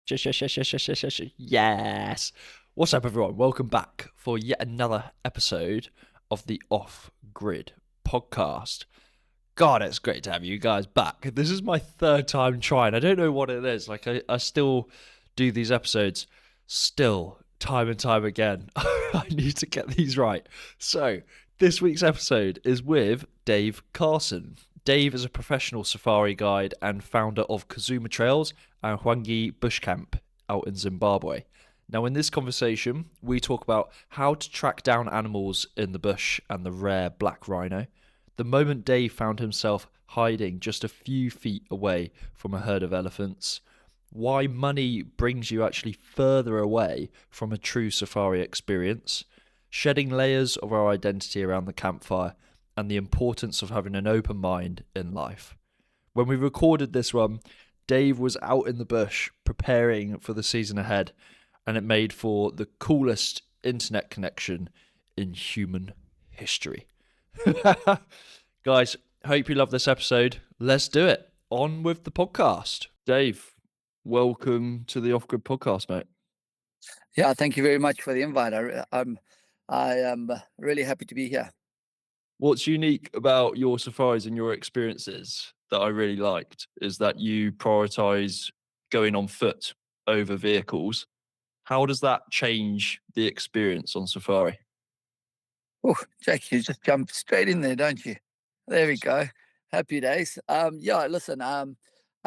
Yes, yes, yes, yes, yes, yes, yes, yes. Yes. What's up, everyone? Welcome back for yet another episode of the Off Grid podcast. God, it's great to have you guys back. This is my third time trying. I don't know what it is. I still do these episodes, still, time and time again. I need to get these right. So, this week's episode is with Dave Carson. Dave is a professional safari guide and founder of Kazuma Trails and Hwange Bush Camp out in Zimbabwe. Now, in this conversation, we talk about how to track down animals in the bush and the rare black rhino, the moment Dave found himself hiding just a few feet away from a herd of elephants, why money brings you actually further away from a true safari experience, shedding layers of our identity around the campfire, and the importance of having an open mind in life. When we recorded this one, Dave was out in the bush preparing for the season ahead, and it made for the coolest internet connection in human history. Guys, hope you love this episode. Let's do it. On with the podcast. Dave, welcome to the Off Grid podcast, mate. Yeah, thank you very much for the invite. I am really happy to be here. What's unique about your safaris and your experiences that I really liked is that you prioritize going on foot over vehicles. How does that change the experience on safari? Oh, Jake, you just jump straight in there, don't you? There we go. Happy days. Yeah, listen. I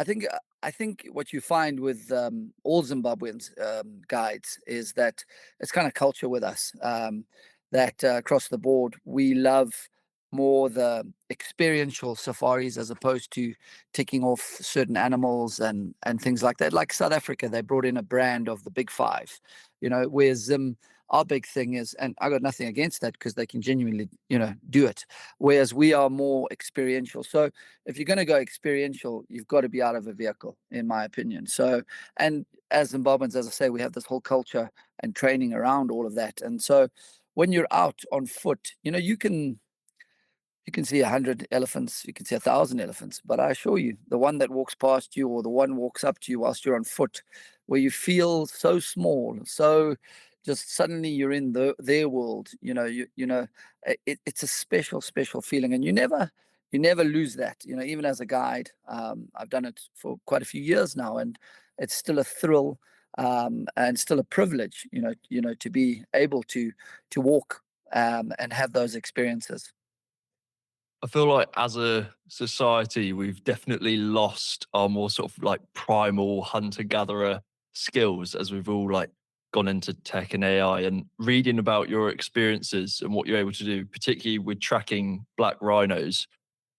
think what you find with all Zimbabweans guides is that it's kind of culture with us. That across the board, we love more the experiential safaris as opposed to ticking off certain animals and things like that. Like South Africa, they brought in a brand of the Big Five, whereas our big thing is, and I got nothing against that because they can genuinely, do it. Whereas we are more experiential. So if you're going to go experiential, you've got to be out of a vehicle, in my opinion. So, and as Zimbabweans, as I say, we have this whole culture and training around all of that. And so when you're out on foot, you can see 100 elephants, you can see 1,000 elephants, but I assure you, the one that walks past you or the one walks up to you whilst you're on foot, where you feel so small, so just suddenly you're in their world. It's a special, special feeling, and you never lose that. Even as a guide, I've done it for quite a few years now, and it's still a thrill, and still a privilege. To be able to walk and have those experiences. I feel like as a society, we've definitely lost our more sort of like primal hunter gatherer skills as we've all like gone into tech and AI and reading about your experiences and what you're able to do, particularly with tracking black rhinos.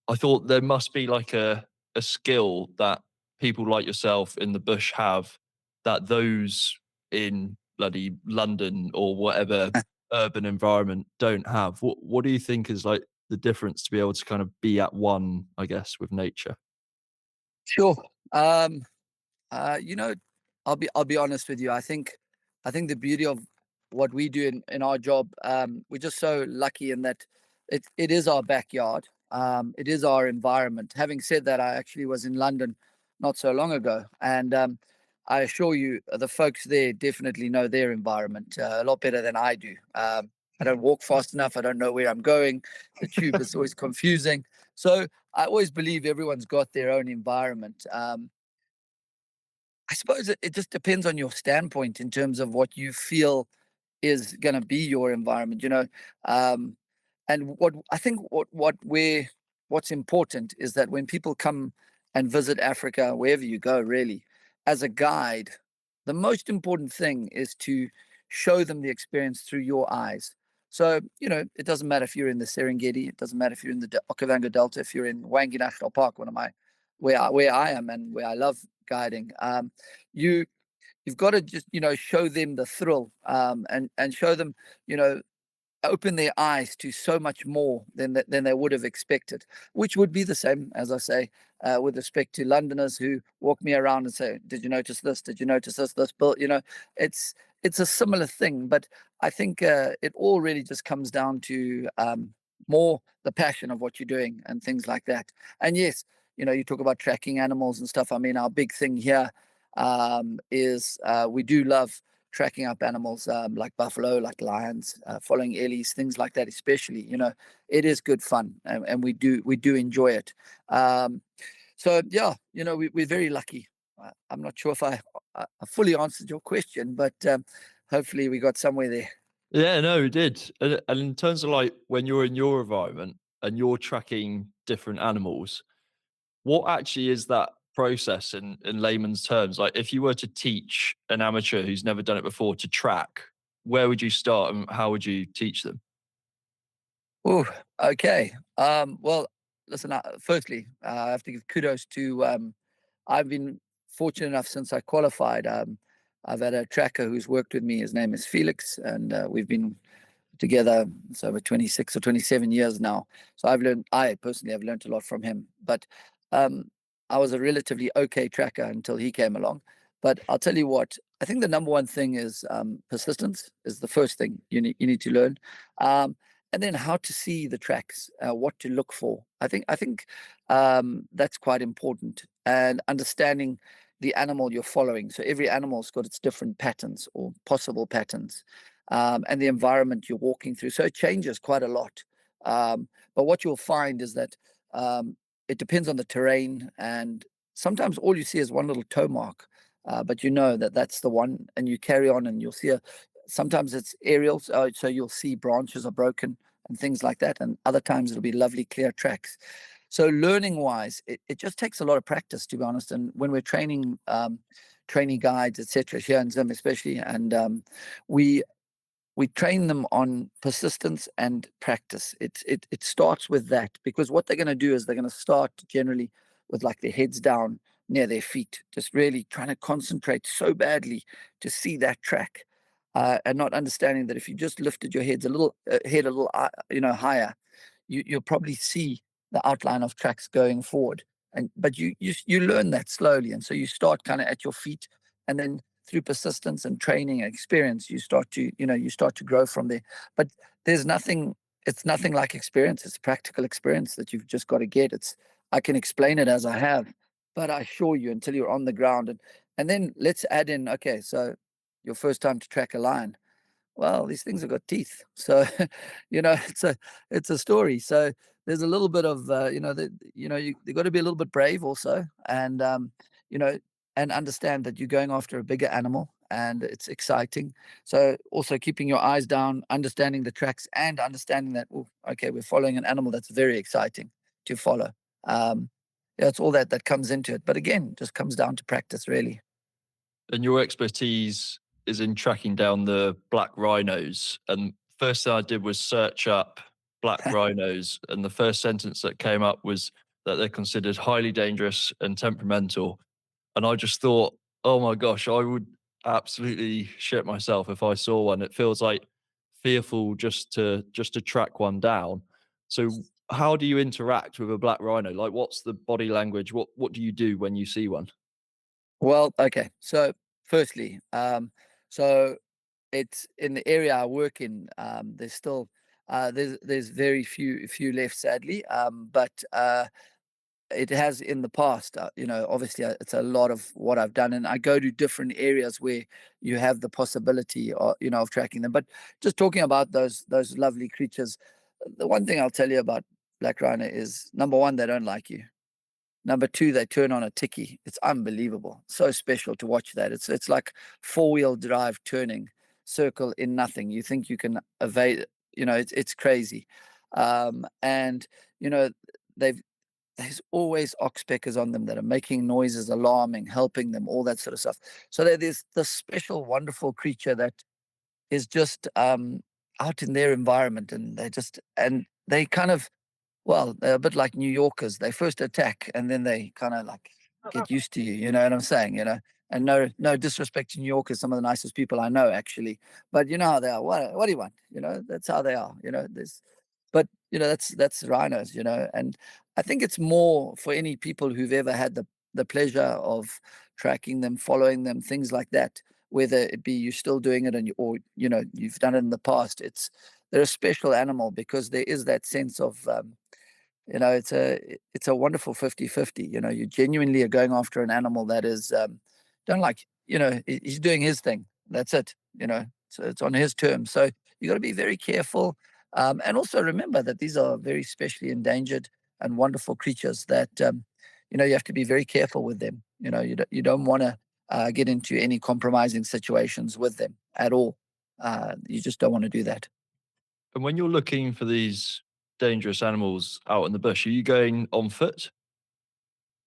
I thought there must be like a skill that people like yourself in the bush have that those in bloody London or whatever urban environment don't have. What do you think is like the difference to be able to kind of be at one, I guess, with nature? Sure. Um, you know, I'll be honest with you. I think the beauty of what we do in our job, we're just so lucky in that it is our backyard. It is our environment. Having said that, I actually was in London not so long ago, and I assure you, the folks there definitely know their environment a lot better than I do. I don't walk fast enough. I don't know where I'm going. The tube is always confusing. So I always believe everyone's got their own environment. I suppose it just depends on your standpoint in terms of what you feel is going to be your environment. Um, and what I think what's important is that when people come and visit Africa, wherever you go, really, as a guide, the most important thing is to show them the experience through your eyes. So, it doesn't matter if you're in the Serengeti, it doesn't matter if you're in the Okavango Delta, if you're in Hwange National Park, one of my where I am and where I love guiding. You you've got to just show them the thrill, and show them, you know open their eyes to so much more than they would have expected, which would be the same, as I say, with respect to Londoners who walk me around and say, "Did you notice this? Did you notice this? This bill?" It's a similar thing, but I think it all really just comes down to more the passion of what you're doing and things like that. And yes, you talk about tracking animals and stuff. I mean, our big thing here. is we do love tracking up animals like buffalo, like lions, following ellies, things like that. Especially, it is good fun, and we do enjoy it. Um, so yeah, we're very lucky. I'm not sure if I fully answered your question, but hopefully we got somewhere there. Yeah, no, we did. And in terms of like when you're in your environment and you're tracking different animals, what actually is that process in layman's terms? Like, if you were to teach an amateur who's never done it before to track, where would you start and how would you teach them? Oh, okay. Well, listen. Firstly, I have to give kudos to. I've been fortunate enough since I qualified. I've had a tracker who's worked with me. His name is Felix, and we've been together. It's over 26 or 27 years now. So I personally have learned a lot from him. But um, I was a relatively okay tracker until he came along. But I'll tell you what, I think the number one thing is persistence is the first thing you need to learn. Um, and then how to see the tracks, what to look for. I think that's quite important. And understanding the animal you're following. So every animal's got its different patterns or possible patterns, and the environment you're walking through. So it changes quite a lot. But what you'll find is that it depends on the terrain, and sometimes all you see is one little toe mark, but you know that that's the one, and you carry on, and you'll see sometimes it's aerial, so you'll see branches are broken and things like that, and other times it'll be lovely clear tracks. So learning wise, it just takes a lot of practice, to be honest. And when we're training training guides, etc., here in Zim especially, and we we train them on persistence and practice. It starts with that, because what they're going to do is they're going to start generally with like their heads down near their feet, just really trying to concentrate so badly to see that track, and not understanding that if you just lifted your head a little higher, you'll probably see the outline of tracks going forward. And but you learn that slowly, and so you start kind of at your feet, and then through persistence and training and experience, you start to grow from there. But there's nothing, it's nothing like experience. It's practical experience that you've just got to get. I can explain it as I have, but I assure you, until you're on the ground, and then let's add in, okay, so your first time to track a lion, well, these things have got teeth. So, it's a story. So there's a little bit of, you've got to be a little bit brave also. And, you know, and understand that you're going after a bigger animal and it's exciting. So also keeping your eyes down, understanding the tracks, and understanding that, oh, okay, we're following an animal that's very exciting to follow. Yeah, it's all that comes into it. But again, just comes down to practice, really. And your expertise is in tracking down the black rhinos. And first thing I did was search up black rhinos, and the first sentence that came up was that they're considered highly dangerous and temperamental. And I just thought, oh my gosh, I would absolutely shit myself if I saw one. It feels like fearful just to track one down. So how do you interact with a black rhino? Like, what's the body language? What do you do when you see one? Well, okay. So firstly, so it's in the area I work in. There's still there's very few left, sadly. But it has in the past. Obviously, it's a lot of what I've done, and I go to different areas where you have the possibility, of tracking them. But just talking about those lovely creatures, the one thing I'll tell you about black rhino is, number one, they don't like you. Number two, they turn on a ticky. It's unbelievable. So special to watch that. It's like four-wheel drive turning circle in nothing. You think you can evade. It's crazy. And you know they've there's always oxpeckers on them that are making noises, alarming, helping them, all that sort of stuff. So there's this special, wonderful creature that is just out in their environment, and they kind of, well, they're a bit like New Yorkers. They first attack and then they kind of like get used to you. You know what I'm saying? And no disrespect to New Yorkers, some of the nicest people I know, actually. But you know how they are. What do you want? That's how they are. But that's rhinos. And I think it's more for any people who've ever had the pleasure of tracking them, following them, things like that. Whether it be you're still doing it, or you've done it in the past. They're a special animal because there is that sense of it's a wonderful 50-50. You genuinely are going after an animal that is don't like, he's doing his thing. That's it. So it's on his terms. So you got to be very careful, and also remember that these are very specially endangered and wonderful creatures that you have to be very careful with them. You don't want to get into any compromising situations with them at all. You just don't want to do that. And when you're looking for these dangerous animals out in the bush, are you going on foot?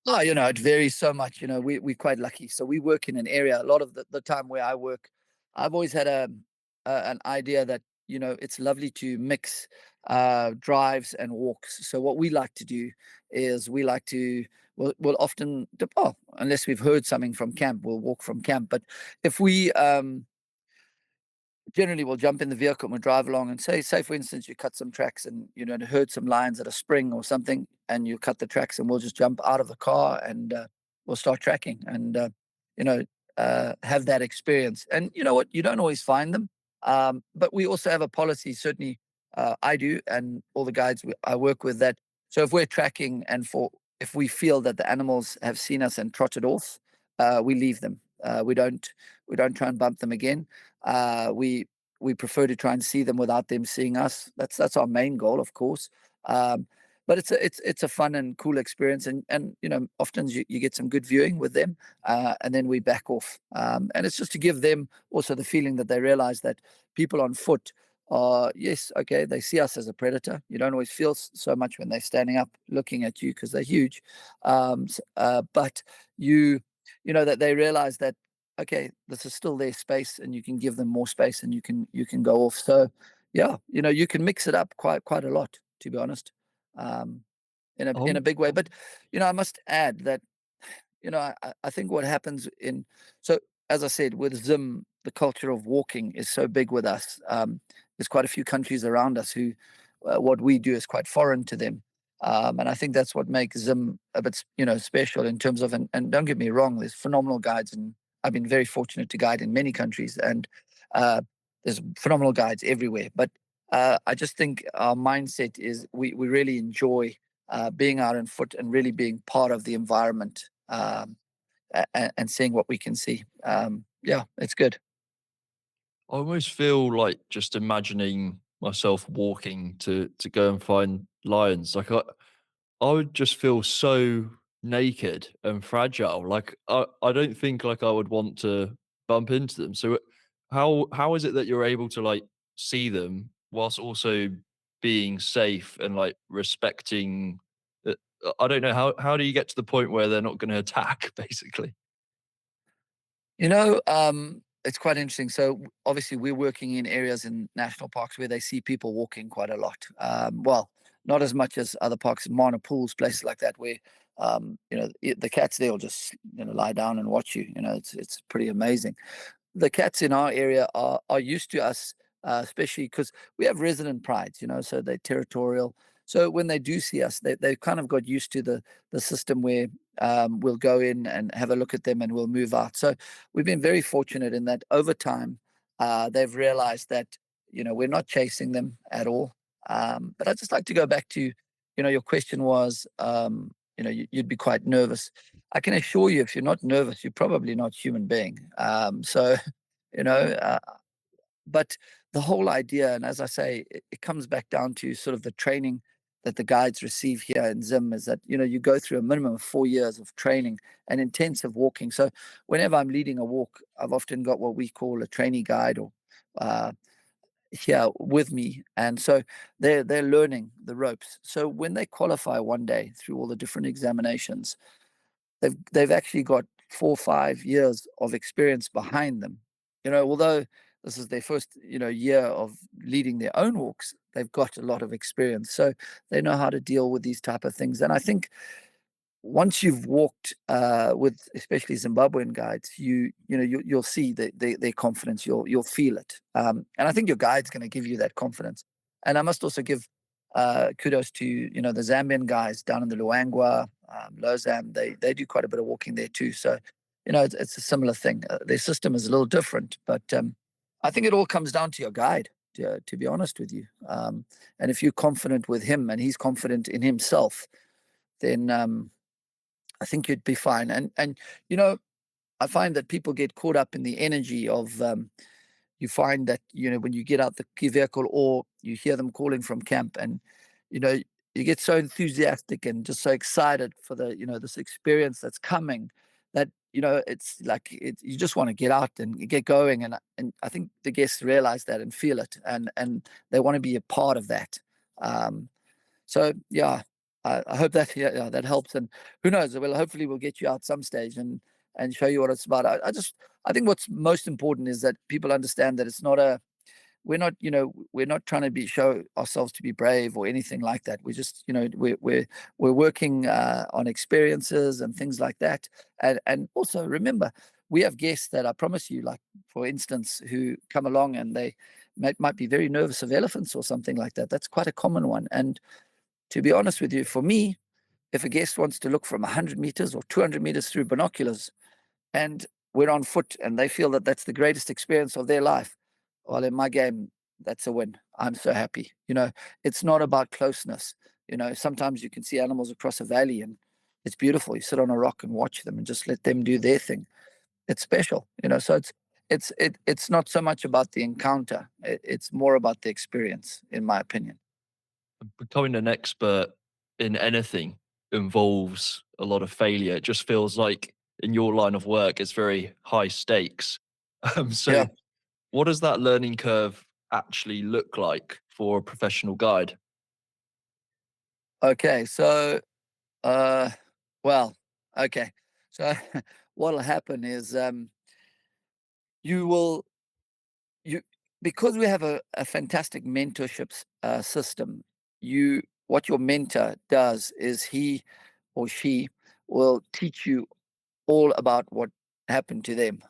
Oh, it varies so much. We're quite lucky. So we work in an area. A lot of the time where I work, I've always had an idea that it's lovely to mix drives and walks. So what we like to do is we like to we'll often unless we've heard something from camp, we'll walk from camp. But if we generally we'll jump in the vehicle and we'll drive along and say for instance you cut some tracks and herd some lions at a spring or something, and you cut the tracks, and we'll just jump out of the car and we'll start tracking and you know have that experience. And you know what, you don't always find them, but we also have a policy, certainly I do, and all the guides I work with, that so if we're tracking and for if we feel that the animals have seen us and trotted off, we leave them. We don't try and bump them again. We prefer to try and see them without them seeing us. That's our main goal, of course. Um, but it's a fun and cool experience, and often you get some good viewing with them, and then we back off. And it's just to give them also the feeling that they realize that people on foot are, yes, okay, they see us as a predator. You don't always feel so much when they're standing up looking at you because they're huge, but that they realize that, okay, this is still their space, and you can give them more space, and you can go off. So yeah, you can mix it up quite a lot, to be honest, um, in a Oh, big way. But I must add that I think what happens so as I said, with Zim, the culture of walking is so big with us. There's quite a few countries around us who what we do is quite foreign to them. And I think that's what makes Zim a bit, special in terms of, and don't get me wrong, there's phenomenal guides, and I've been very fortunate to guide in many countries, and uh, there's phenomenal guides everywhere. But I just think our mindset is we really enjoy being out on foot and really being part of the environment, and seeing what we can see. Yeah, it's good. I almost feel like just imagining myself walking to go and find lions. Like I would just feel so naked and fragile. Like I don't think like I would want to bump into them. So how is it that you're able to like see them whilst also being safe and like respecting? I don't know how do you get to the point where they're not going to attack, basically. It's quite interesting. So obviously, we're working in areas in national parks where they see people walking quite a lot. Well, not as much as other parks, Mana pools, places like that, where the cats there will just lie down and watch you. It's pretty amazing. The cats in our area are used to us, especially because we have resident prides, so they're territorial. So when they do see us, they kind of got used to the system where we'll go in and have a look at them and we'll move out. So we've been very fortunate in that over time, they've realized that we're not chasing them at all. But I'd just like to go back to your question was, you'd be quite nervous. I can assure you, if you're not nervous, you're probably not a human being. So, you know, uh, but the whole idea, and as I say, it comes back down to sort of the training that the guides receive here in Zim, is that, you go through a minimum of 4 years of training and intensive walking. So whenever I'm leading a walk, I've often got what we call a trainee guide or uh, here with me, and so they're learning the ropes. So when they qualify one day through all the different examinations, they've actually got 4 or 5 years of experience behind them. Although this is their first year of leading their own walks, they've got a lot of experience, so they know how to deal with these type of things. And I think once you've walked with especially Zimbabwean guides, you'll see their confidence. You'll feel it, and I think your guide's going to give you that confidence. And I must also give kudos to the Zambian guys down in the Luangwa, Lozam. They do quite a bit of walking there too. So it's a similar thing. Their system is a little different, but I think it all comes down to your guide. To be honest with you, and if you're confident with him and he's confident in himself, then I think you'd be fine. And I find that people get caught up in the energy of you find that when you get out the key vehicle or you hear them calling from camp, and you know you get so enthusiastic and just so excited for the this experience that's coming, that it's like you just want to get out and get going. And I think the guests realize that and feel it, and they want to be a part of that. um so yeah, I hope that yeah, that helps. And who knows? Well, hopefully we'll get you out some stage and show you what it's about. I think what's most important is that people understand that it's not a we're not trying to be show ourselves to be brave or anything like that. We're just we're working on experiences and things like that. And also remember, we have guests that I promise you, like for instance, who come along and they might be very nervous of elephants or something like that. That's quite a common one. And to be honest with you, for me, if a guest wants to look from 100 meters or 200 meters through binoculars and we're on foot and they feel that that's the greatest experience of their life, well, in my game, that's a win. I'm so happy. It's not about closeness. Sometimes you can see animals across a valley and it's beautiful. You sit on a rock and watch them and just let them do their thing. It's special. So it's not so much about the encounter. It's more about the experience, in my opinion. Becoming an expert in anything involves a lot of failure. It just feels like in your line of work, it's very high stakes. So, Yeah. what does that learning curve actually look like for a professional guide? Okay. So, uh, well, okay. So, what'll happen is you will you because we have a fantastic mentorship system. What your mentor does is he or she will teach you all about what happened to them,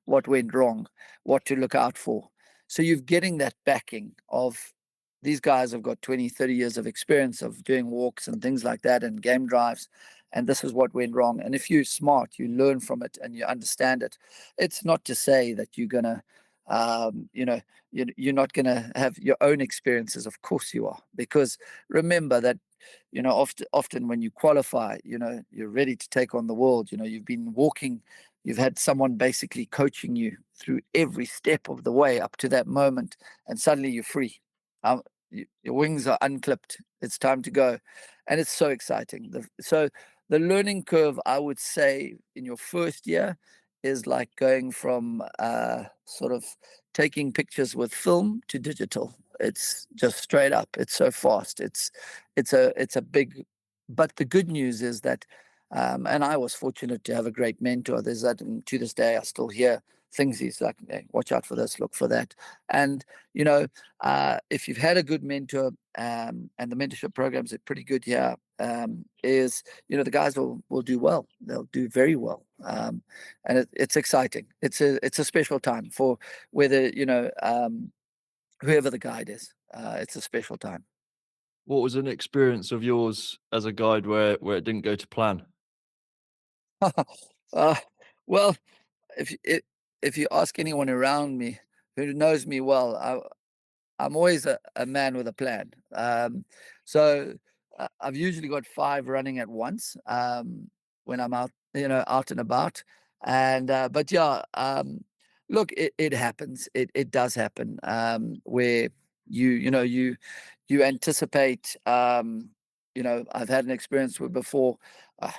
what went wrong, what to look out for. So you're getting that backing of these guys have got 20, 30 years of experience of doing walks and things like that and game drives. And this is what went wrong. And if you're smart, you learn from it and you understand it. It's not to say that you're going to, you're not going to have your own experiences. Of course you are. Because remember that often when you qualify, you're ready to take on the world. You've been walking, you've had someone basically coaching you through every step of the way up to that moment, and suddenly you're free. Your wings are unclipped. It's time to go, and it's so exciting. So the learning curve, I would say, in your first year is like going from sort of taking pictures with film to digital. It's just straight up. It's so fast. It's a big. But the good news is that, and I was fortunate to have a great mentor. There's that, and to this day I still hear things. He's like, "Hey, watch out for this, look for that." And if you've had a good mentor, and the mentorship programs are pretty good here, is the guys will do well. They'll do very well, and it's exciting. It's a special time for whether whoever the guide is. It's a special time. What was an experience of yours as a guide where it didn't go to plan? uh, well, if you ask anyone around me who knows me well, I'm always a man with a plan. So I've usually got five running at once when I'm out, out and about. And but yeah, look, it happens. It does happen where you anticipate. I've had an experience where before. Uh,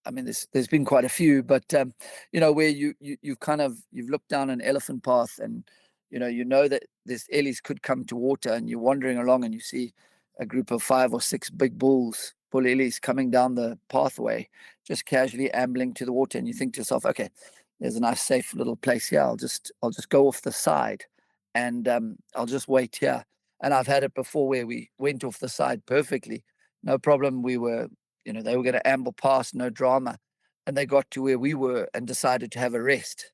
I mean, there's been quite a few, but where you've looked down an elephant path, and you know that this ellies could come to water, and you're wandering along and you see a group of 5 or 6 big bull ellies coming down the pathway, just casually ambling to the water, and you think to yourself, okay, there's a nice safe little place here. I'll just go off the side, and I'll just wait here. And I've had it before where we went off the side perfectly, no problem. They were going to amble past, no drama. And they got to where we were and decided to have a rest.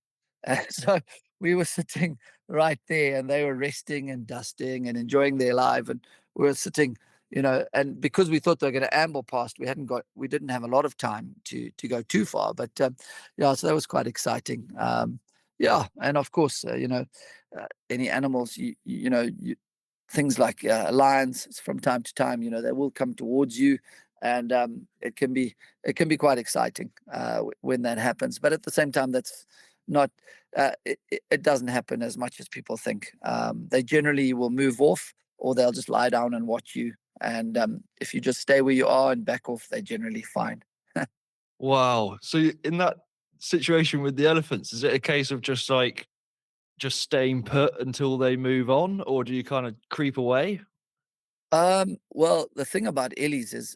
So we were sitting right there and they were resting and dusting and enjoying their life. And we were sitting, and because we thought they were going to amble past, we didn't have a lot of time to go too far. But yeah, so that was quite exciting. Yeah. And of course, any animals, things like lions from time to time, they will come towards you. and it can be quite exciting when that happens. But at the same time, that's not it doesn't happen as much as people think. They generally will move off, or they'll just lie down and watch you. And if you just stay where you are and back off, they're generally fine. Wow. So in that situation with the elephants, is it a case of just staying put until they move on, or do you kind of creep away? Well, the thing about Ellies is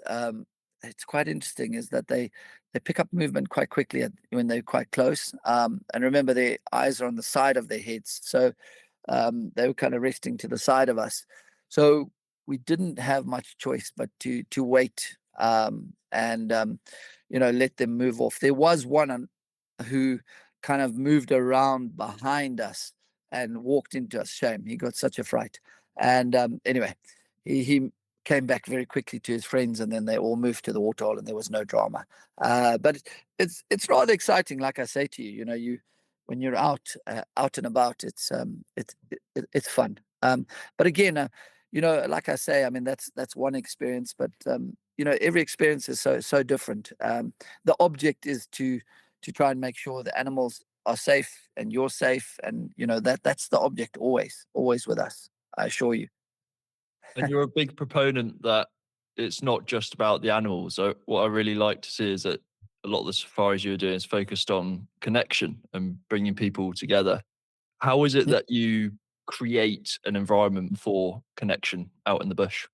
it's quite interesting is that they pick up movement quite quickly when they're quite close. And remember, their eyes are on the side of their heads, so they were kind of resting to the side of us. So we didn't have much choice but to wait and let them move off. There was one who kind of moved around behind us and walked into us. Shame, he got such a fright. And anyway, he came back very quickly to his friends, and then they all moved to the waterhole, and there was no drama. But it's rather exciting, like I say to you. When you're out and about, it's fun. But again, like I say, I mean that's one experience, but every experience is so different. The object is to try and make sure the animals are safe and you're safe, and that's the object always with us. I assure you. And you're a big proponent that it's not just about the animals. So what I really like to see is that a lot of the safaris you're doing is focused on connection and bringing people together. How is it that you create an environment for connection out in the bush?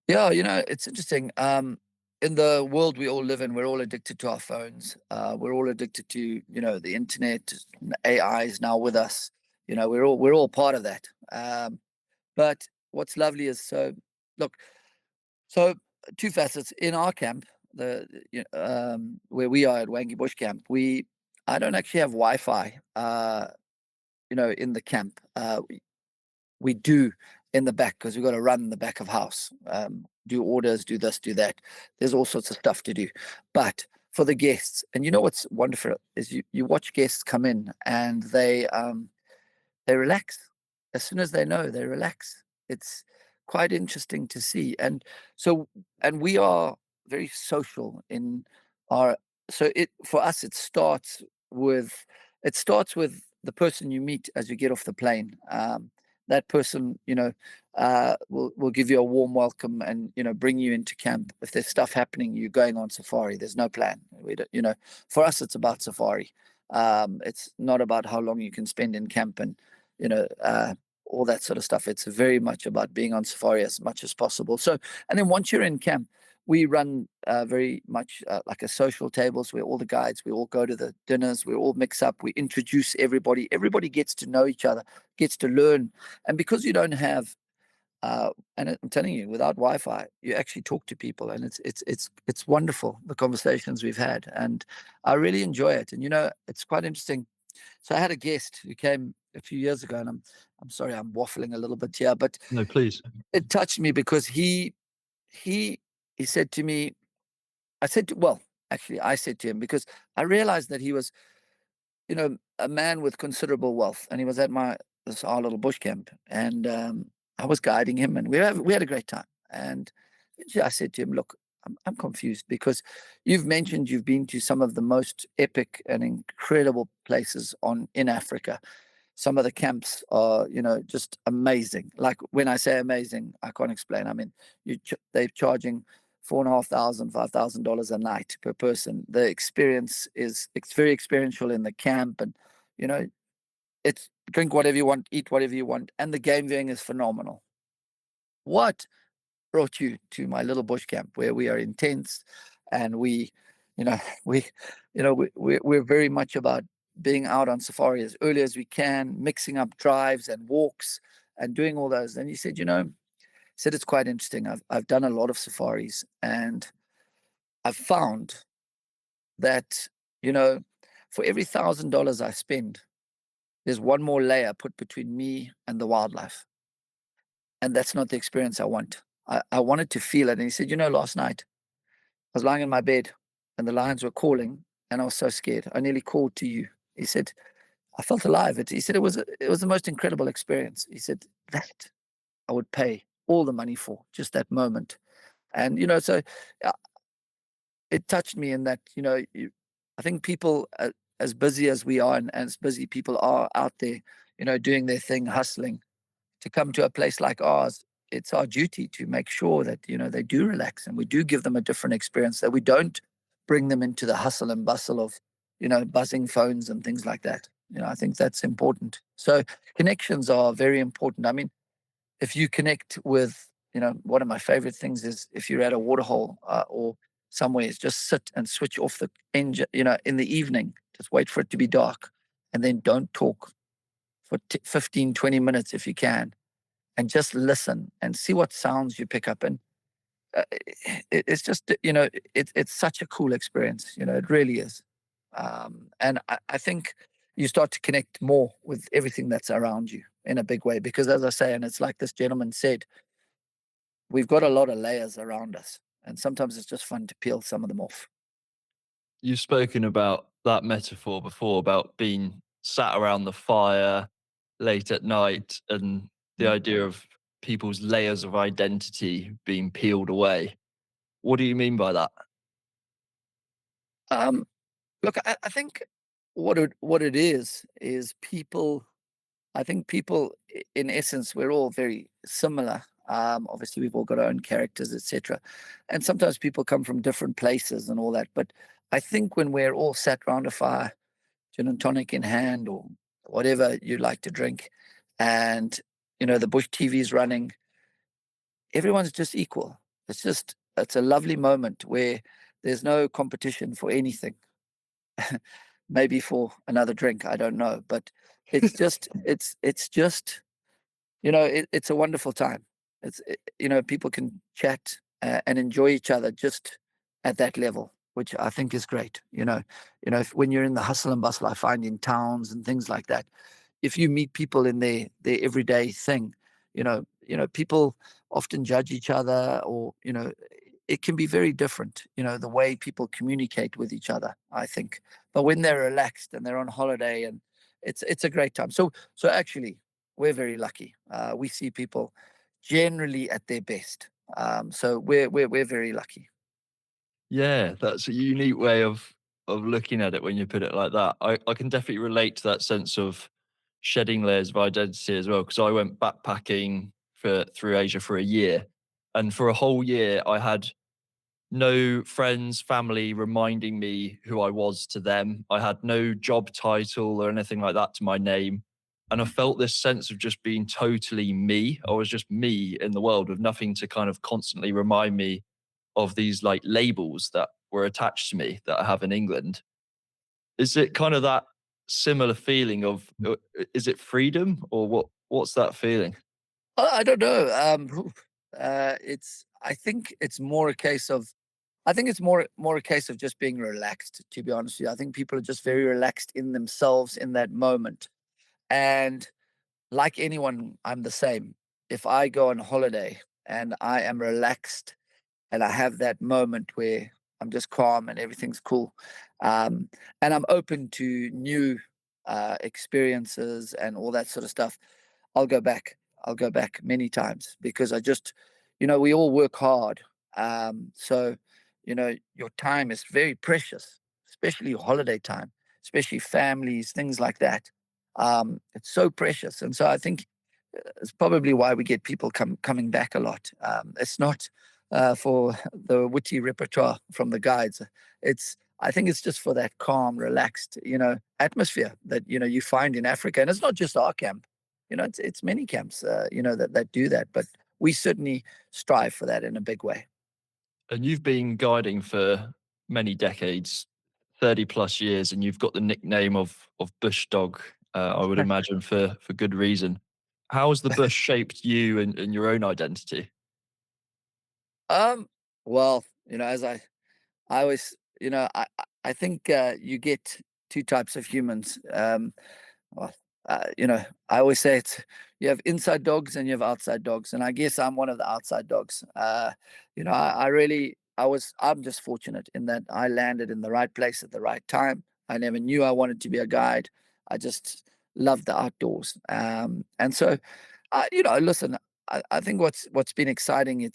Yeah, it's interesting. In the world we all live in, we're all addicted to our phones. We're all addicted to, the internet. AI is now with us. We're all part of that. But what's lovely is look, so two facets in our camp, where we are at Hwange Bush Camp. I don't actually have Wi-Fi. In the camp. We do in the back because we've got to run in the back of house, do orders, do this, do that. There's all sorts of stuff to do. But for the guests, and what's wonderful is you watch guests come in and they relax. As soon as they know, they relax. It's quite interesting to see. And we are very social in our so it for us it starts with the person you meet as you get off the plane. That person, will give you a warm welcome and bring you into camp. If there's stuff happening, you're going on safari. There's no plan. We don't, for us, it's about safari. It's not about how long you can spend in camp and you know all that sort of stuff. It's very much about being on safari as much as possible. So, and then once you're in camp, we run very much like a social tables where all the guides, we all go to the dinners, we all mix up, we introduce everybody. Everybody gets to know each other, gets to learn. And because you don't have, and I'm telling you, without Wi-Fi, you actually talk to people, and it's wonderful the conversations we've had, and I really enjoy it. And it's quite interesting. So I had a guest who came a few years ago, and I'm sorry I'm waffling a little bit here, but No, please. it touched me because he he said to me, well, actually, I said to him because I realized that he was, a man with considerable wealth, and he was at our little bush camp, and I was guiding him, and we had a great time. And I said to him, "Look, I'm confused because you've mentioned you've been to some of the most epic and incredible places in Africa. Some of the camps are, just amazing. Like when I say amazing, I can't explain. I mean, they're charging $4,500, $5,000 a night per person. The experience it's very experiential in the camp, and you know, it's drink whatever you want, eat whatever you want, and the game viewing is phenomenal. What brought you to my little bush camp where we are intense, and you know, we, we're very much about being out on safari as early as we can, mixing up drives and walks and doing all those. And he said, it's quite interesting. I've done a lot of safaris, and I've found that, for every $1,000 I spend, there's one more layer put between me and the wildlife. And that's not the experience I want. I wanted to feel it. And he said, last night I was lying in my bed and the lions were calling, and I was so scared. I nearly called to you. He said, I felt alive. He said it was the most incredible experience. He said that I would pay all the money for just that moment. And so uh, it touched me in that I think people, as busy as we are, and as busy people are out there, doing their thing, hustling, to come to a place like ours, it's our duty to make sure that they do relax, and we do give them a different experience, that we don't bring them into the hustle and bustle of buzzing phones and things like that. I think that's important. So connections are very important. I mean, if you connect with, one of my favorite things is, if you're at a waterhole, or somewhere, is just sit and switch off the engine, in the evening, just wait for it to be dark, and then don't talk for 15, 20 minutes if you can, and just listen and see what sounds you pick up. And it's just, it's such a cool experience. It really is. And I think you start to connect more with everything that's around you in a big way, because, as I say, and it's like this gentleman said, we've got a lot of layers around us, and sometimes it's just fun to peel some of them off. You've spoken about that metaphor before about being sat around the fire late at night and the Mm. idea of people's layers of identity being peeled away. What do you mean by that? Um, Look, I think what it is people. I think people, in essence, we're all very similar. Obviously, we've all got our own characters, etc. And sometimes people come from different places and all that. But I think when we're all sat around a fire, gin and tonic in hand, or whatever you like to drink, and the bush TV's running, everyone's just equal. It's a lovely moment where there's no competition for anything. Maybe for another drink, I don't know, but it's just it's a wonderful time. People can chat, and enjoy each other just at that level, which I think is great. When you're in the hustle and bustle, I find in towns and things like that, if you meet people in their everyday thing, people often judge each other, or it can be very different. The way people communicate with each other, I think. But when they're relaxed and they're on holiday, and it's a great time. So actually, we're very lucky. We see people generally at their best. So we're very lucky. Yeah, that's a unique way of looking at it when you put it like that. I can definitely relate to that sense of shedding layers of identity as well. Because I went backpacking for through Asia for a year. And for a whole year I had no friends, family reminding me who I was to them. I had no job title or anything like that to my name. And I felt this sense of just being totally me. I was just me in the world with nothing to kind of constantly remind me of these like labels that were attached to me that I have in England. Is it kind of that similar feeling of, is it freedom or what's that feeling? I don't know. It's. I think it's more a case of. I think it's more a case of just being relaxed. To be honest with you, I think people are just very relaxed in themselves in that moment. And like anyone, I'm the same. If I go on holiday and I am relaxed, and I have that moment where I'm just calm and everything's cool, um, and I'm open to new experiences and all that sort of stuff, I'll go back. I'll go back many times, because I just, we all work hard. So, your time is very precious, especially your holiday time, especially families, things like that. It's so precious. And so I think it's probably why we get people coming back a lot. It's not for the witty repertoire from the guides. I think it's just for that calm, relaxed, atmosphere that you find in Africa, and it's not just our camp. It's many camps, that do that. But we certainly strive for that in a big way. And you've been guiding for many decades, 30 plus years, and you've got the nickname of Bush Dog, I would imagine for good reason. How has the bush shaped you and your own identity? um, well, as I always, I think you get two types of humans. Well, I always say it's, you have inside dogs and you have outside dogs, and I guess I'm one of the outside dogs. I'm just fortunate in that I landed in the right place at the right time. I never knew I wanted to be a guide. I just loved the outdoors, and so, listen. I think what's been exciting.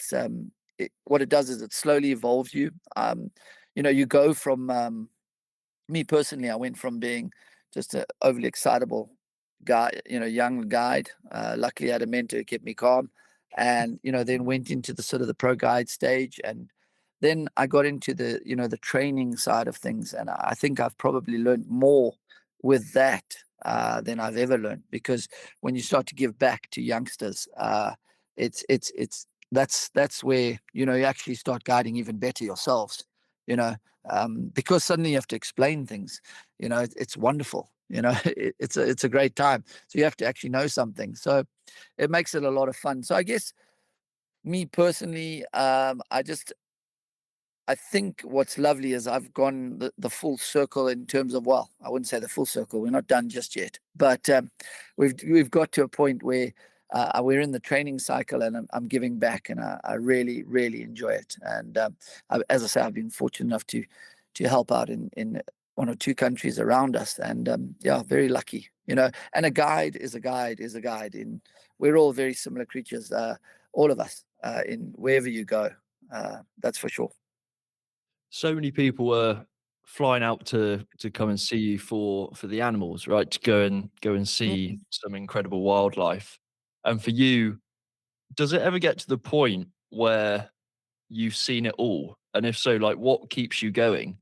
what it does is it slowly evolves you. You go from me personally, I went from being just an overly excitable guy, young guide. Luckily, I had a mentor who kept me calm, and then went into the sort of the pro guide stage, and then I got into the training side of things, and I think I've probably learned more with that than I've ever learned, because when you start to give back to youngsters, that's where you actually start guiding even better yourselves. You know, because suddenly you have to explain things. It's wonderful. It's a great time. So you have to actually know something. So it makes it a lot of fun. So I guess me personally, I think what's lovely is I've gone the full circle in terms of, well, I wouldn't say the full circle. We're not done just yet, but we've got to a point where we're in the training cycle, and I'm giving back, and I really really enjoy it. And as I say, I've been fortunate enough to help out in one or two countries around us, and yeah, very lucky. And a guide is a guide is a guide. In We're all very similar creatures, all of us, in wherever you go. That's for sure. So many people were flying out to come and see you for the animals, right? To go and see Mm. some incredible wildlife. And for you, does it ever get to the point where you've seen it all? And if so, like what keeps you going?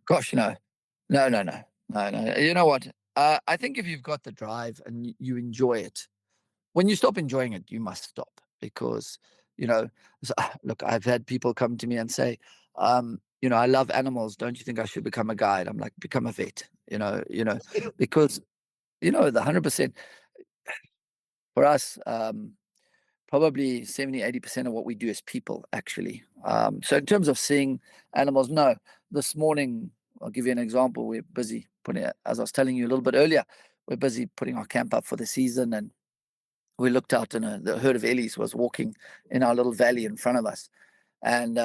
Gosh, no. No, no, no. No, no. You know what? I think if you've got the drive and you enjoy it, when you stop enjoying it, you must stop, because, you know, look, I've had people come to me and say, I love animals. Don't you think I should become a guide? I'm like, become a vet, because, the 100% for us, probably 70-80% of what we do is people, actually. So in terms of seeing animals, no. This morning, I'll give you an example. We're busy putting it, as I was telling you a little bit earlier, we're busy putting our camp up for the season, and we looked out, and the herd of ellies was walking in our little valley in front of us. And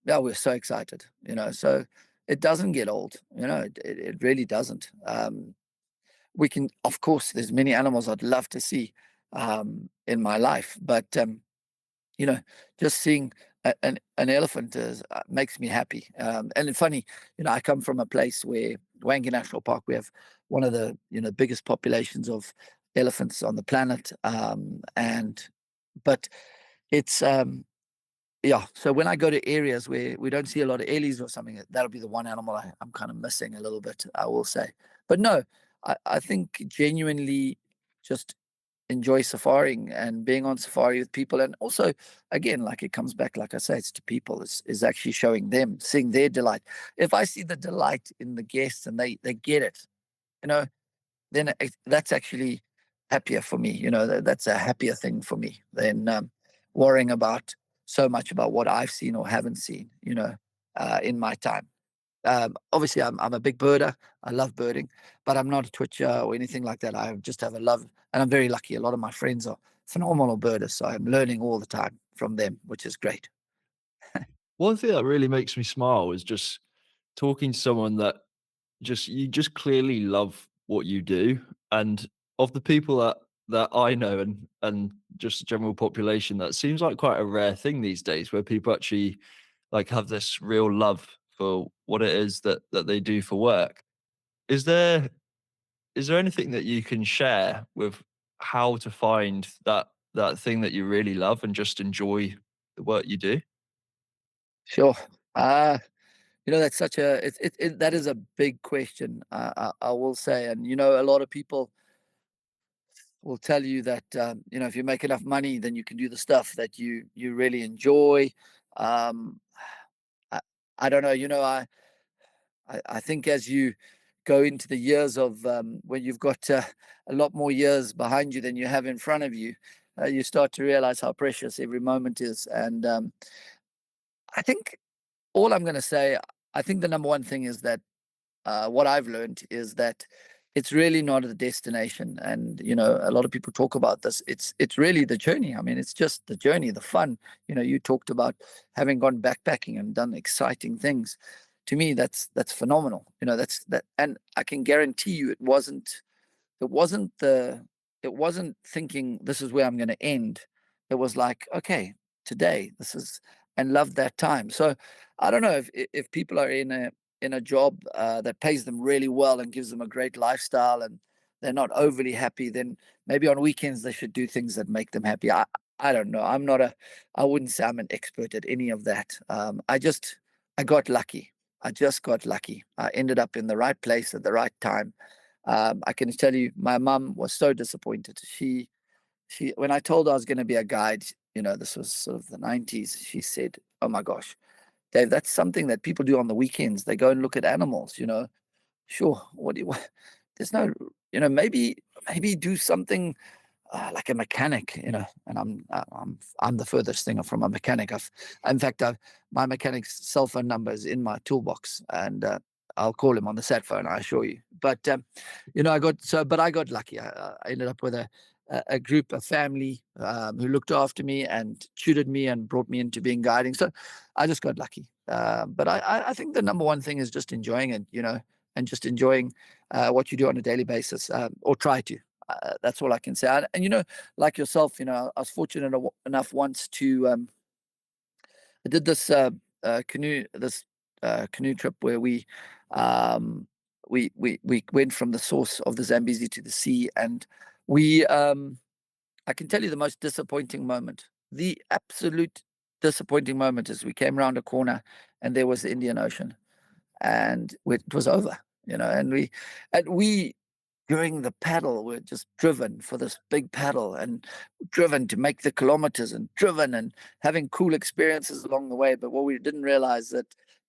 yeah, we're so excited, so it doesn't get old, it really doesn't. We can, of course, there's many animals I'd love to see in my life, but you know, just seeing an elephant makes me happy. And it's funny, I come from a place where Hwange National Park, we have one of the biggest populations of elephants on the planet. And but it's yeah. So when I go to areas where we don't see a lot of ellies or something, that'll be the one animal I'm kind of missing a little bit, I will say. But no, I think genuinely just enjoy safaring and being on safari with people. And also, again, like it comes back, like I say, it's to people, is actually showing them, seeing their delight. If I see the delight in the guests and they get it, you know, then that's actually happier for me. That's a happier thing for me than worrying about so much about what I've seen or haven't seen, in my time. Obviously, I'm a big birder. I love birding, but I'm not a twitcher or anything like that. I just have a love, and I'm very lucky. A lot of my friends are phenomenal birders, so I'm learning all the time from them, which is great. One thing that really makes me smile is just talking to someone that you just clearly love what you do. And of the people that I know and just the general population, that seems like quite a rare thing these days, where people actually like have this real love for what it is that they do for work. Is there is there anything that you can share with how to find that thing that you really love and just enjoy the work you do? Sure. That's such a that is a big question. I will say, and a lot of people will tell you that if you make enough money, then you can do the stuff that you really enjoy. Um, I, I don't know. I think as you go into the years of when you've got a lot more years behind you than you have in front of you, you start to realize how precious every moment is. And I think all I'm going to say, I think the number one thing is that what I've learned is that it's really not a destination. And a lot of people talk about this. It's really the journey. I mean, it's just the journey, the fun. You talked about having gone backpacking and done exciting things. To me, that's phenomenal. That's that, and I can guarantee you, it wasn't thinking this is where I'm going to end. It was like, okay, today. This is and love that time. So I don't know if people are in a job that pays them really well and gives them a great lifestyle, and they're not overly happy, then maybe on weekends they should do things that make them happy. I don't know. I wouldn't say I'm an expert at any of that. I got lucky. I just got lucky. I ended up in the right place at the right time. I can tell you, my mum was so disappointed. She when I told her I was going to be a guide, this was sort of the 90s. She said, "Oh my gosh, Dave, that's something that people do on the weekends. They go and look at animals. Sure. What do you? There's no, maybe do something like a mechanic, and I'm the furthest thing from a mechanic. In fact, my mechanic's cell phone number is in my toolbox, and I'll call him on the sat phone. I assure you. But I got lucky. I ended up with a group, a family who looked after me and tutored me and brought me into being guiding. So I just got lucky. But I think the number one thing is just enjoying it, and just enjoying what you do on a daily basis, or try to. That's all I can say. And like yourself, I was fortunate enough once to. I did this canoe trip where we went from the source of the Zambezi to the sea, and we I can tell you the most disappointing moment. The absolute disappointing moment is we came around a corner and there was the Indian Ocean, and it was over. And we during the paddle, we're just driven for this big paddle and driven to make the kilometers and driven and having cool experiences along the way. But what we didn't realize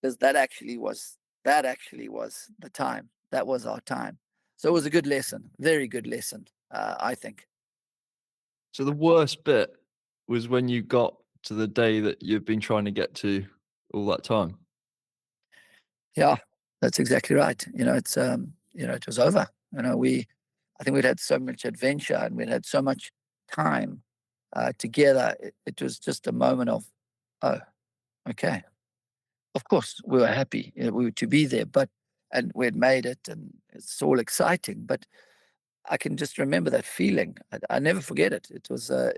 is that actually was the time. That was our time. So it was a good lesson, very good lesson, I think. So the worst bit was when you got to the day that you've been trying to get to all that time. Yeah, that's exactly right. It was over. I think we'd had so much adventure and we'd had so much time together. It was just a moment of, oh, okay. Of course, we were happy, we were to be there, and we had made it, and it's all exciting. But I can just remember that feeling. I never forget it. It was, uh,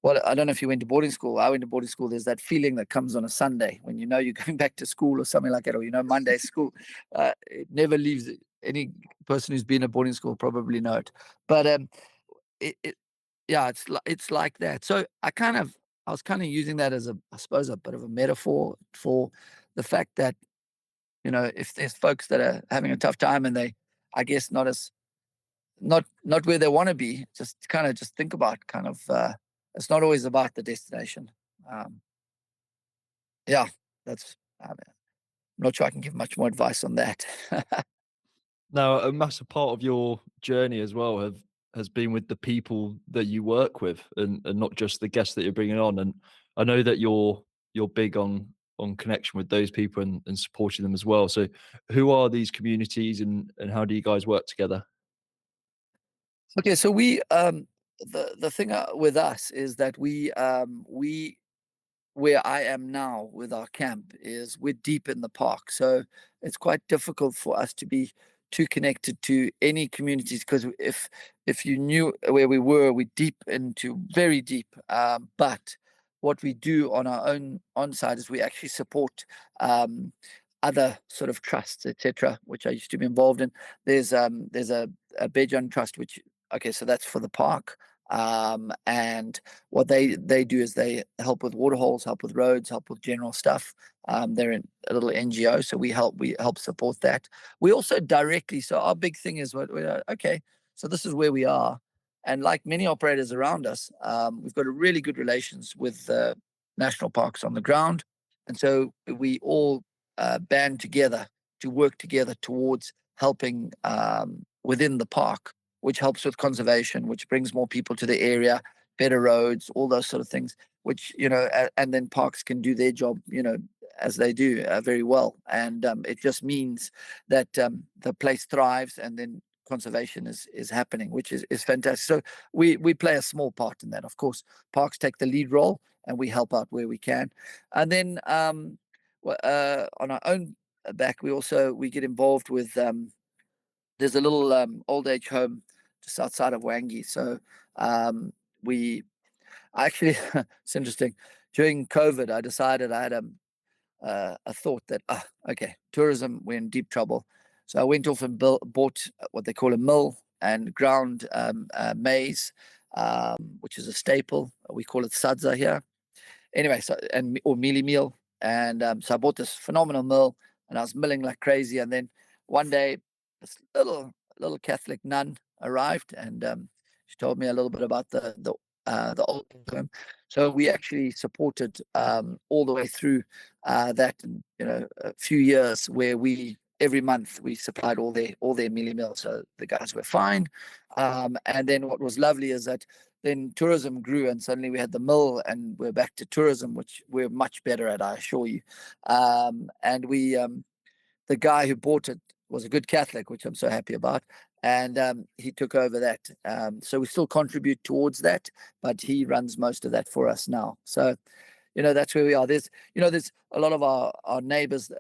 well, I don't know if you went to boarding school. I went to boarding school. There's that feeling that comes on a Sunday when you're going back to school or something like that, or Monday school. It never leaves. Any person who's been at boarding school probably know it. But it yeah, it's like that. So I was kind of using that as I suppose, a bit of a metaphor for the fact that if there's folks that are having a tough time and they, I guess, not where they want to be, just think about it's not always about the destination. Um, yeah, that's. I'm not sure I can give much more advice on that. Now, a massive part of your journey as well has been with the people that you work with, and not just the guests that you're bringing on. And I know that you're big on connection with those people and supporting them as well. So, who are these communities, and how do you guys work together? Okay, so the thing with us is that we where I am now with our camp is we're deep in the park. So it's quite difficult for us to be too connected to any communities, because if you knew where we were, we're deep into very deep. But what we do on our own on side is we actually support other sort of trusts, etc., which I used to be involved in. There's a Bejan trust, which, okay, so that's for the park. And what they do is they help with water holes, help with roads, help with general stuff. They're in a little NGO, so we help support that. We also directly. So our big thing is okay. So this is where we are, and like many operators around us, we've got a really good relations with national parks on the ground, and so we all band together to work together towards helping within the park, which helps with conservation, which brings more people to the area, better roads, all those sort of things, which, and then parks can do their job, as they do very well. And it just means that the place thrives, and then conservation is happening, which is fantastic. So we play a small part in that. Of course, parks take the lead role and we help out where we can. And then on our own back, we get involved with there's a little old age home just outside of Hwange. So we actually, it's interesting. during COVID, I decided I had a thought that, okay, tourism, we're in deep trouble. So I went off and bought what they call a mill and ground maize, which is a staple. We call it sadza here. Anyway, so and or mealie meal, and so I bought this phenomenal mill, and I was milling like crazy. And then one day, this little Catholic nun arrived, and she told me a little bit about the old time. So we actually supported all the way through that, and a few years where we every month we supplied all their mealie meal, so the guys were fine. And then what was lovely is that then tourism grew, and suddenly we had the mill, and we're back to tourism, which we're much better at, I assure you. And the guy who bought it was a good Catholic, which I'm so happy about, and he took over that. So we still contribute towards that, but he runs most of that for us now. So that's where we are. There's a lot of our neighbors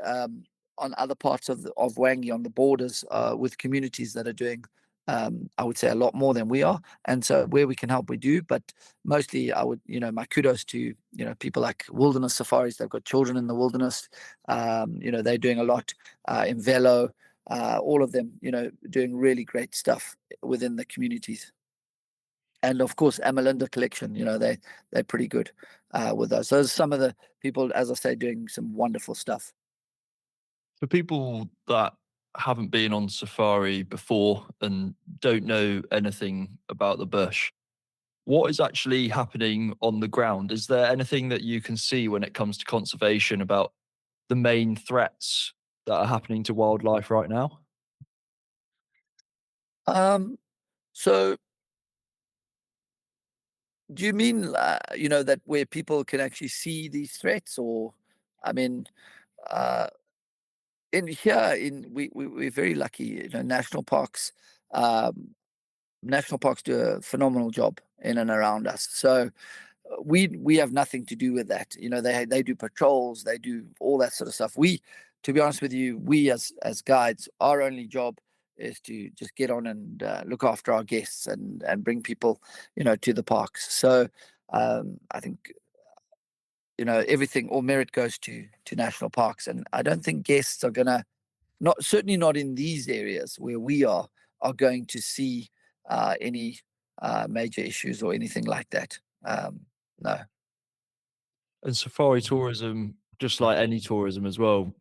on other parts of Hwange on the borders with communities that are doing, I would say, a lot more than we are. And so where we can help, we do. But mostly, I would, my kudos to, people like Wilderness Safaris. They've got children in the wilderness. They're doing a lot in Velo. All of them, doing really great stuff within the communities. And of course, Amalinda Collection, they're pretty good with those. So those are some of the people, as I say, doing some wonderful stuff. For people that haven't been on safari before and don't know anything about the bush, what is actually happening on the ground? Is there anything that you can see when it comes to conservation about the main threats that are happening to wildlife right now? Um, so do you mean, that where people can actually see these threats, or, I mean, uh, in here, we're very lucky, national parks. National parks do a phenomenal job in and around us. So we have nothing to do with that. They do patrols, they do all that sort of stuff. To be honest with you, we as guides, our only job is to just get on and look after our guests and bring people, to the parks. So I think everything, all merit goes to national parks, and I don't think guests are gonna, not certainly not in these areas where we are going to see any major issues or anything like that. No. And safari tourism, just like any tourism as well,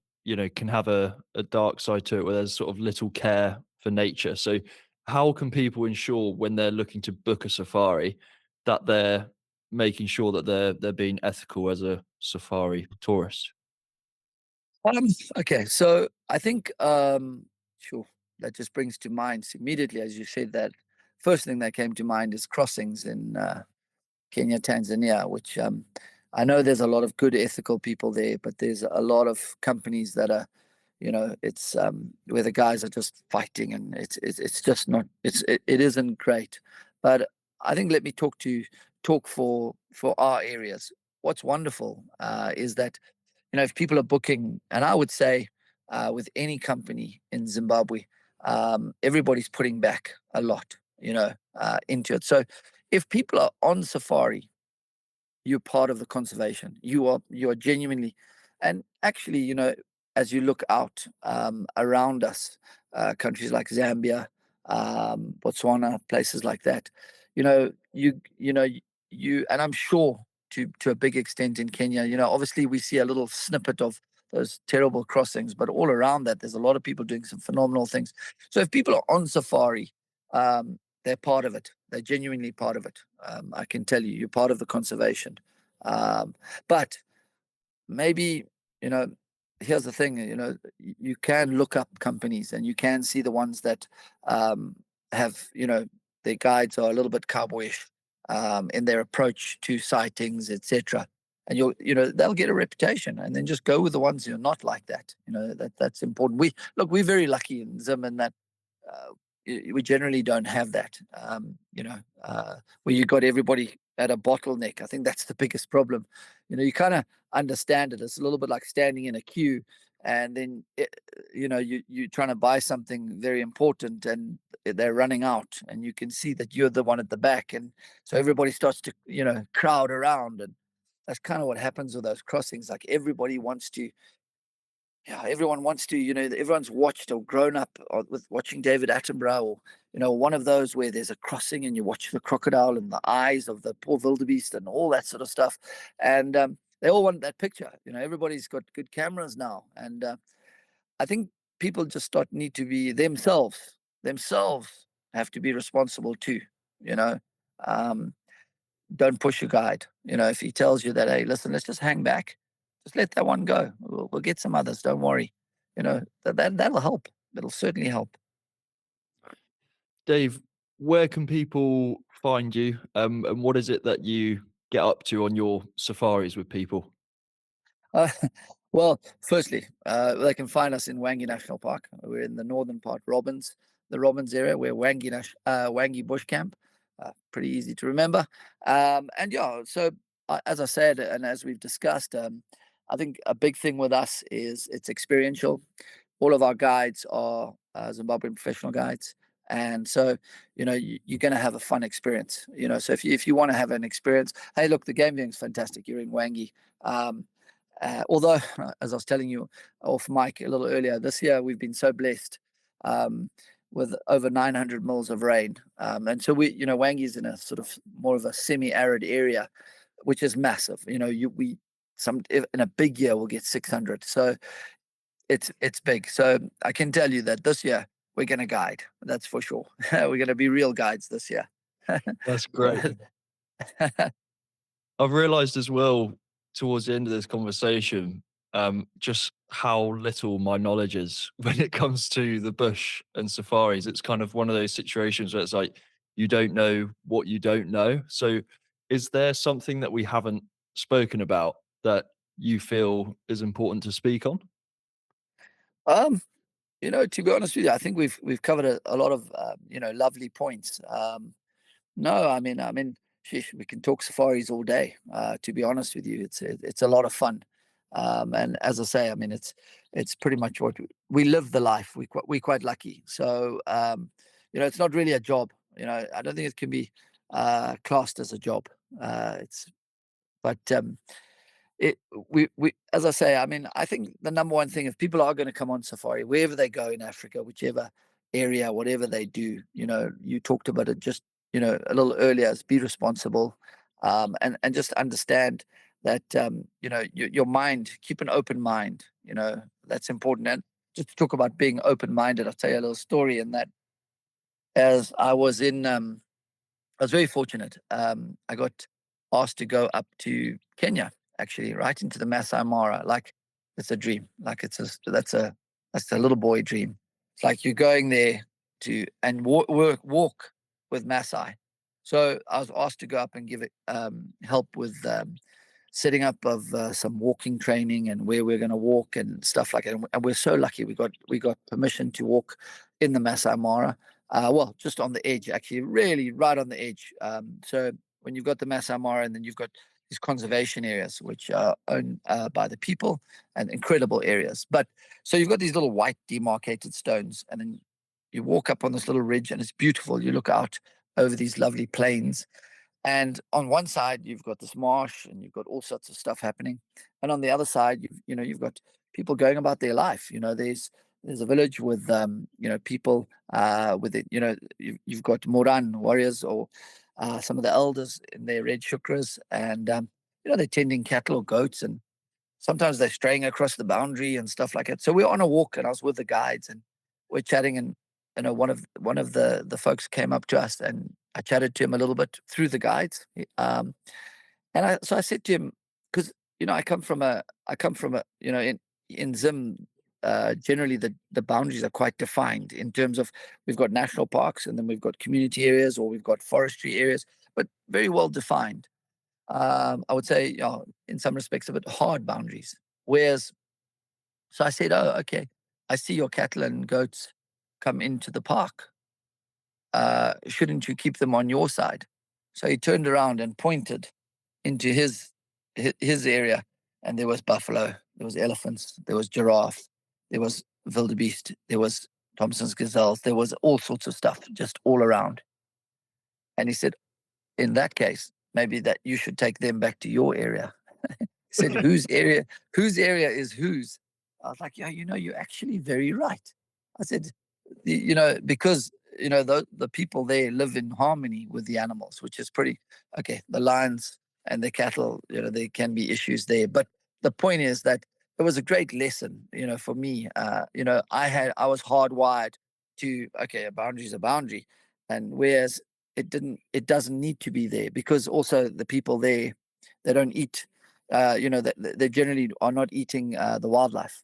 can have a dark side to it where there's sort of little care for nature. So, how can people ensure when they're looking to book a safari that they're making sure that they're being ethical as a safari tourist? Um, okay, so I think, sure, that just brings to mind immediately, as you said, that first thing that came to mind is crossings in Kenya, Tanzania, which I know there's a lot of good ethical people there, but there's a lot of companies that are, it's where the guys are just fighting, and it's just not, it isn't great. But I think, let me talk for our areas. What's wonderful is that, if people are booking, and I would say with any company in Zimbabwe, everybody's putting back a lot, into it. So if people are on safari, you're part of the conservation. You are genuinely, and actually, as you look out around us, countries like Zambia, Botswana, places like that, and I'm sure to a big extent in Kenya, obviously we see a little snippet of those terrible crossings, but all around that, there's a lot of people doing some phenomenal things. So if people are on safari, they're part of it. They're genuinely part of it. I can tell you, you're part of the conservation. Um, but maybe, you know, here's the thing, you can look up companies, and you can see the ones that have, their guides are a little bit cowboyish in their approach to sightings, etc. And they'll get a reputation, and then just go with the ones who are not like that. That's important. We're very lucky in Zim in that uh, we generally don't have that. Where you got everybody at a bottleneck. I think that's the biggest problem. You kind of understand it. It's a little bit like standing in a queue, and then you're trying to buy something very important, and they're running out, and you can see that you're the one at the back, and so everybody starts to crowd around, and that's kind of what happens with those crossings. Like everybody wants to, yeah, everyone wants to, everyone's watched or grown up with watching David Attenborough, or one of those where there's a crossing and you watch the crocodile and the eyes of the poor wildebeest and all that sort of stuff, and they all want that picture. Everybody's got good cameras now, and I think people just start need to be themselves have to be responsible too. You know, um, don't push your guide. If he tells you that, hey, listen, let's just hang back, just let that one go. We'll get some others. Don't worry. That'll help. It'll certainly help. Dave, where can people find you? And what is it that you get up to on your safaris with people? Uh, well, firstly, they can find us in Hwange National Park. We're in the northern part, the Robbins area. We're Hwange Bush Camp. Pretty easy to remember. And yeah, so as I said, and as we've discussed, I think a big thing with us is it's experiential. All of our guides are Zimbabwean professional guides. And so, you're going to have a fun experience. So if you want to have an experience, hey, look, the game viewing is fantastic. You're in Hwange. Although, as I was telling you off mic a little earlier, this year we've been so blessed um, with over 900 mils of rain. And so Hwange is in a sort of more of a semi-arid area, which is massive. In a big year we'll get 600. So it's big. So I can tell you that this year we're going to guide. That's for sure. We're going to be real guides this year. That's great. I've realized as well towards the end of this conversation, just how little my knowledge is when it comes to the bush and safaris. It's kind of one of those situations where it's like you don't know what you don't know. So, is there something that we haven't spoken about that you feel is important to speak on? um, to be honest with you, I think we've covered a lot of lovely points. No, I mean, sheesh, we can talk safaris all day. To be honest with you, it's a lot of fun, and as I say, I mean, it's pretty much what we live the life. We're quite lucky. So, it's not really a job. I don't think it can be classed as a job. It's but it we as I say, I mean, I think the number one thing, if people are going to come on safari, wherever they go in Africa, whichever area, whatever they do, you talked about it just a little earlier, is be responsible, and just understand that your mind, keep an open mind. That's important. And just to talk about being open minded, I'll tell you a little story in that. As I was very fortunate. I got asked to go up to Kenya, actually, right into the Masai Mara. Like it's a dream. Like that's a little boy dream. It's like you're going there to and walk with Masai. So I was asked to go up and give it help with setting up of some walking training and where we're going to walk and stuff like that. And we're so lucky we got permission to walk in the Masai Mara. Well, just on the edge, actually, really right on the edge. So when you've got the Masai Mara, and then you've got these conservation areas which are owned by the people, and incredible areas. But so you've got these little white demarcated stones, and then you walk up on this little ridge, and it's beautiful. You look out over these lovely plains, and on one side, you've got this marsh and you've got all sorts of stuff happening. And on the other side, you've got people going about their life. There's a village with people with it. You've got Moran warriors, or some of the elders in their red shukras, and they're tending cattle or goats, and sometimes they're straying across the boundary and stuff like that. So we're on a walk, and I was with the guides, and we're chatting, and one of the folks came up to us, and I chatted to him a little bit through the guides. I said to him, because I come from a in Zim. Generally, the boundaries are quite defined in terms of we've got national parks, and then we've got community areas, or we've got forestry areas, but very well defined. I would say, in some respects, a bit hard boundaries. Whereas, so I said, "Oh, okay, I see your cattle and goats come into the park. Shouldn't you keep them on your side?" So he turned around and pointed into his area, and there was buffalo, there was elephants, there was giraffe, there was wildebeest, there was Thompson's gazelles, there was all sorts of stuff just all around. And he said, in that case, maybe that you should take them back to your area. He said, whose area is whose? I was like, yeah, you're actually very right. I said, because the people there live in harmony with the animals, which is pretty okay. The lions and the cattle, there can be issues there, but the point is that it was a great lesson, for me. I was hardwired to, okay, a boundary is a boundary, and whereas it doesn't need to be there, because also the people there, they don't eat, they generally are not eating the wildlife.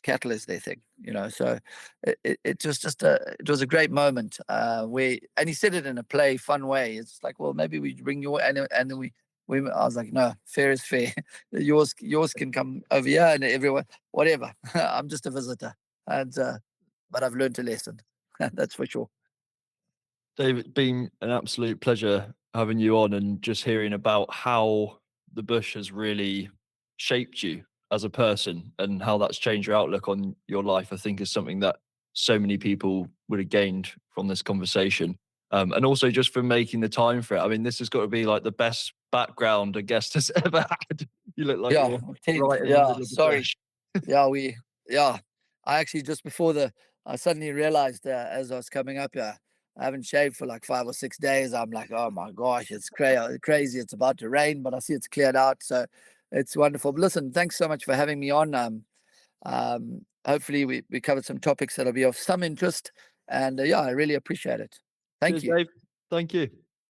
Cattle is their thing, so it was it was a great moment, where, and he said it in a play fun way. It's like, well, maybe we bring your, and then I was like, no, fair is fair. Yours can come over here, and everyone, whatever. I'm just a visitor, and but I've learned a lesson. That's for sure. David, it's been an absolute pleasure having you on and just hearing about how the bush has really shaped you as a person and how that's changed your outlook on your life. I think is something that so many people would have gained from this conversation. And also just for making the time for it. I mean, this has got to be like the best background a guest has ever had. You look like Yeah, you're tent. right in the Yeah, middle of the sorry. bush. Yeah, yeah. I actually just before I suddenly realized, as I was coming up here, I haven't shaved for like 5 or 6 days. I'm like, oh my gosh, it's crazy. It's about to rain, but I see it's cleared out, so it's wonderful. But listen, thanks so much for having me on. Hopefully we covered some topics that'll be of some interest, and yeah, I really appreciate it. Thank Cheers, you. Dave. Thank you.